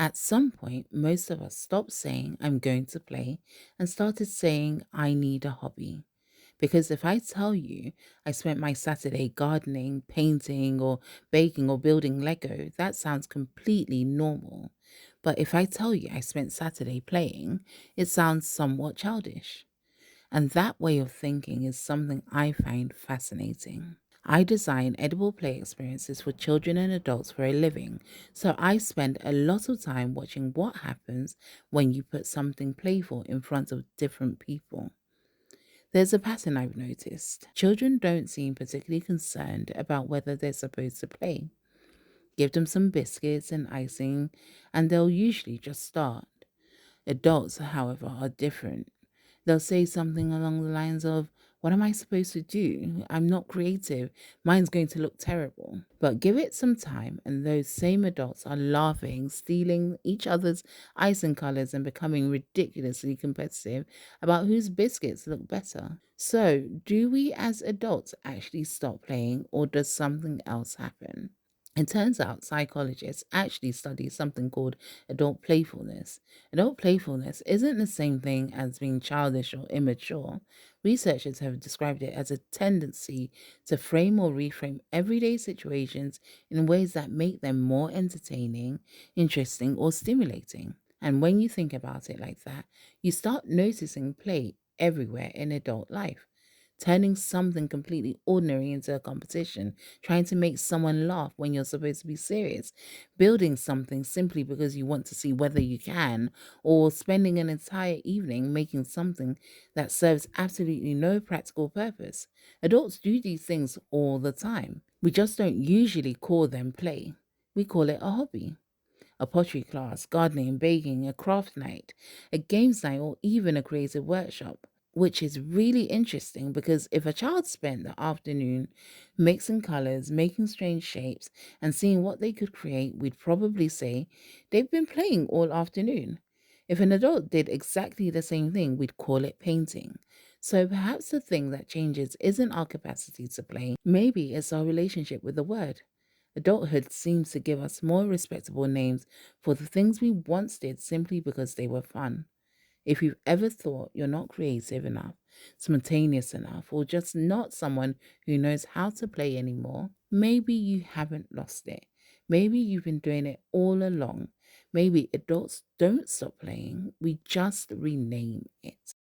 At some point, most of us stopped saying, I'm going to play, and started saying, I need a hobby. Because if I tell you I spent my Saturday gardening, painting, or baking, or building Lego, that sounds completely normal. But if I tell you I spent Saturday playing, it sounds somewhat childish. And that way of thinking is something I find fascinating. I design edible play experiences for children and adults for a living, so I spend a lot of time watching what happens when you put something playful in front of different people. There's a pattern I've noticed. Children don't seem particularly concerned about whether they're supposed to play. Give them some biscuits and icing, and they'll usually just start. Adults, however, are different. They'll say something along the lines of, what am I supposed to do? I'm not creative. Mine's going to look terrible. But give it some time, and those same adults are laughing, stealing each other's icing colors, and becoming ridiculously competitive about whose biscuits look better. So, do we as adults actually stop playing, or does something else happen? It turns out psychologists actually study something called adult playfulness. Adult playfulness isn't the same thing as being childish or immature. Researchers have described it as a tendency to frame or reframe everyday situations in ways that make them more entertaining, interesting, or stimulating. And when you think about it like that, you start noticing play everywhere in adult life, turning something completely ordinary into a competition, trying to make someone laugh when you're supposed to be serious, building something simply because you want to see whether you can, or spending an entire evening making something that serves absolutely no practical purpose. Adults do these things all the time. We just don't usually call them play. We call it a hobby. A pottery class, gardening, baking, a craft night, a games night, or even a creative workshop, which is really interesting because if a child spent the afternoon mixing colors, making strange shapes, and seeing what they could create, we'd probably say they've been playing all afternoon. If an adult did exactly the same thing, we'd call it painting. So perhaps the thing that changes isn't our capacity to play, maybe it's our relationship with the word. Adulthood seems to give us more respectable names for the things we once did simply because they were fun. If you've ever thought you're not creative enough, spontaneous enough, or just not someone who knows how to play anymore, maybe you haven't lost it. Maybe you've been doing it all along. Maybe adults don't stop playing, we just rename it.